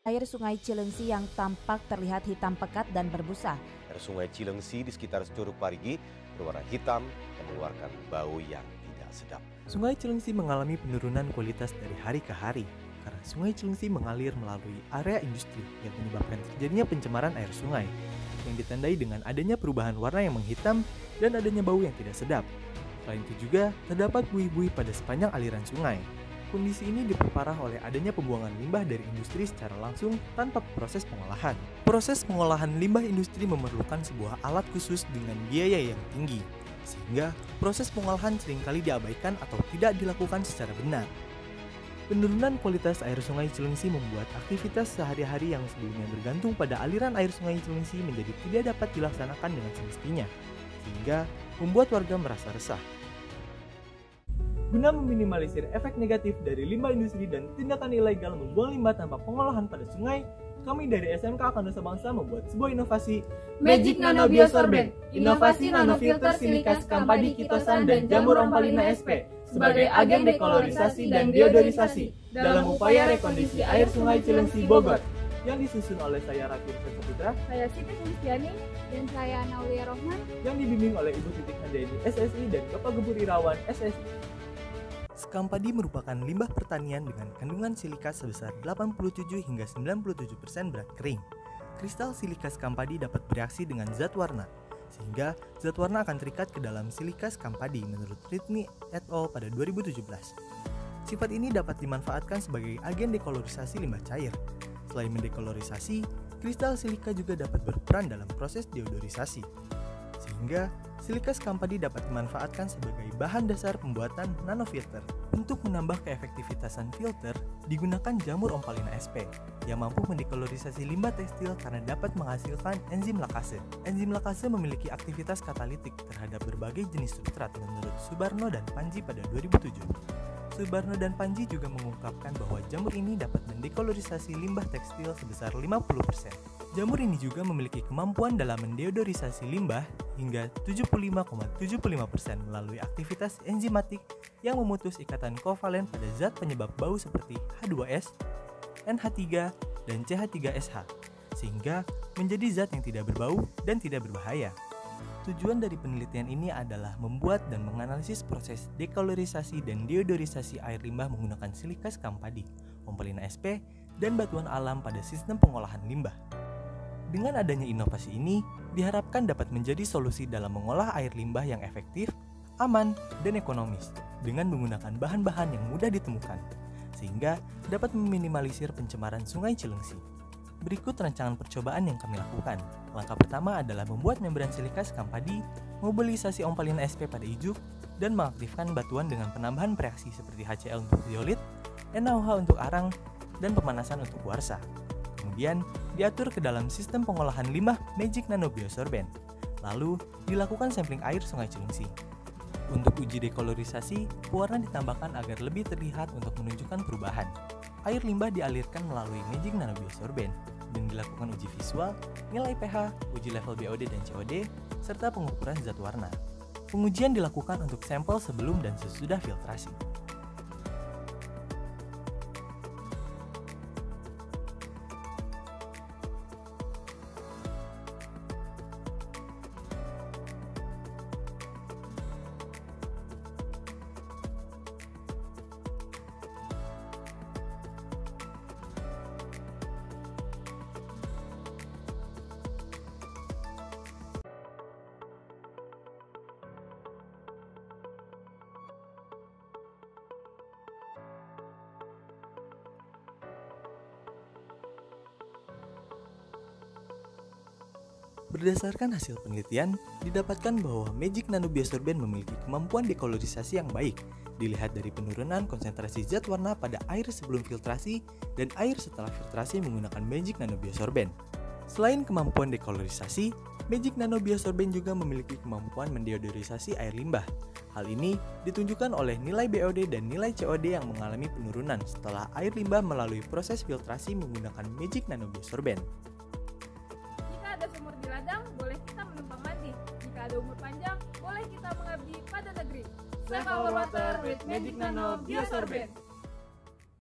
Air Sungai Cilengsi yang tampak terlihat hitam pekat dan berbusa. Air Sungai Cilengsi di sekitar Curug Parigi berwarna hitam dan mengeluarkan bau yang tidak sedap. Sungai Cilengsi mengalami penurunan kualitas dari hari ke hari karena Sungai Cilengsi mengalir melalui area industri yang menyebabkan terjadinya pencemaran air sungai yang ditandai dengan adanya perubahan warna yang menghitam dan adanya bau yang tidak sedap. Selain itu juga terdapat buih-buih pada sepanjang aliran sungai. Kondisi ini diperparah oleh adanya pembuangan limbah dari industri secara langsung tanpa proses pengolahan. Proses pengolahan limbah industri memerlukan sebuah alat khusus dengan biaya yang tinggi, sehingga proses pengolahan seringkali diabaikan atau tidak dilakukan secara benar. Penurunan kualitas air Sungai Cilengsi membuat aktivitas sehari-hari yang sebelumnya bergantung pada aliran air Sungai Cilengsi menjadi tidak dapat dilaksanakan dengan semestinya, sehingga membuat warga merasa resah. Guna meminimalisir efek negatif dari limbah industri dan tindakan ilegal membuang limbah tanpa pengolahan pada sungai, kami dari SMK Nusa Bangsa membuat sebuah inovasi Magic Nano Biosorbent, inovasi nanofilter silika Skampadi Kitosan dan jamur Ompalina SP sebagai agen dekolorisasi dan deodorisasi dalam upaya rekondisi air Sungai Cilengsi Bogor. Yang disusun oleh saya Raffi Putra, Saya Siti Kristiani, dan saya Naulia Rohman, yang dibimbing oleh Ibu Titik Handayani SSI dan Bapak Gebur Irawan SSI. Skampadi merupakan limbah pertanian dengan kandungan silika sebesar 87 hingga 97% berat kering. Kristal silika Skampadi dapat bereaksi dengan zat warna, sehingga zat warna akan terikat ke dalam silika Skampadi menurut Ritmi et al. Pada 2017. Sifat ini dapat dimanfaatkan sebagai agen dekolorisasi limbah cair. Selain mendekolorisasi, kristal silika juga dapat berperan dalam proses deodorisasi, sehingga silika Skampadi dapat dimanfaatkan sebagai bahan dasar pembuatan nanofilter. Untuk menambah keefektivitasan filter, digunakan jamur Ompalina SP yang mampu mendekolorisasi limbah tekstil karena dapat menghasilkan enzim lakase. Enzim lakase memiliki aktivitas katalitik terhadap berbagai jenis substrat menurut Subarno dan Panji pada 2007. Subarno dan Panji juga mengungkapkan bahwa jamur ini dapat mendekolorisasi limbah tekstil sebesar 50%. Jamur ini juga memiliki kemampuan dalam mendeodorisasi limbah hingga 75,75% melalui aktivitas enzimatik yang memutus ikatan kovalen pada zat penyebab bau seperti H2S, NH3, dan CH3SH, sehingga menjadi zat yang tidak berbau dan tidak berbahaya. Tujuan dari penelitian ini adalah membuat dan menganalisis proses dekolorisasi dan deodorisasi air limbah menggunakan silika Skampadi, Ompalina SP, dan batuan alam pada sistem pengolahan limbah. Dengan adanya inovasi ini, diharapkan dapat menjadi solusi dalam mengolah air limbah yang efektif, aman, dan ekonomis dengan menggunakan bahan-bahan yang mudah ditemukan, sehingga dapat meminimalisir pencemaran Sungai Cilengsi. Berikut rancangan percobaan yang kami lakukan. Langkah pertama adalah membuat membran silika Skampadi, mobilisasi Ompalina SP pada ijuk, dan mengaktifkan batuan dengan penambahan reaksi seperti HCl untuk zeolit, NaOH untuk arang, dan pemanasan untuk kuarsa. Kemudian diatur ke dalam sistem pengolahan limbah Magic Nano Biosorbent. Lalu dilakukan sampling air Sungai Cilengsi. Untuk uji dekolorisasi, pewarna ditambahkan agar lebih terlihat untuk menunjukkan perubahan. Air limbah dialirkan melalui Magic Nano Biosorbent dan dilakukan uji visual, nilai pH, uji level BOD dan COD, serta pengukuran zat warna. Pengujian dilakukan untuk sampel sebelum dan sesudah filtrasi. Berdasarkan hasil penelitian, didapatkan bahwa Magic Nano Biosorbent memiliki kemampuan dekolorisasi yang baik, dilihat dari penurunan konsentrasi zat warna pada air sebelum filtrasi dan air setelah filtrasi menggunakan Magic Nano Biosorbent. Selain kemampuan dekolorisasi, Magic Nano Biosorbent juga memiliki kemampuan mendeodorisasi air limbah. Hal ini ditunjukkan oleh nilai BOD dan nilai COD yang mengalami penurunan setelah air limbah melalui proses filtrasi menggunakan Magic Nano Biosorbent. sumur di ladang, boleh kita menumpang mandi. Jika ada umur panjang, boleh kita mengabdi pada negeri. Save our water with Magic Nano Biosorbent.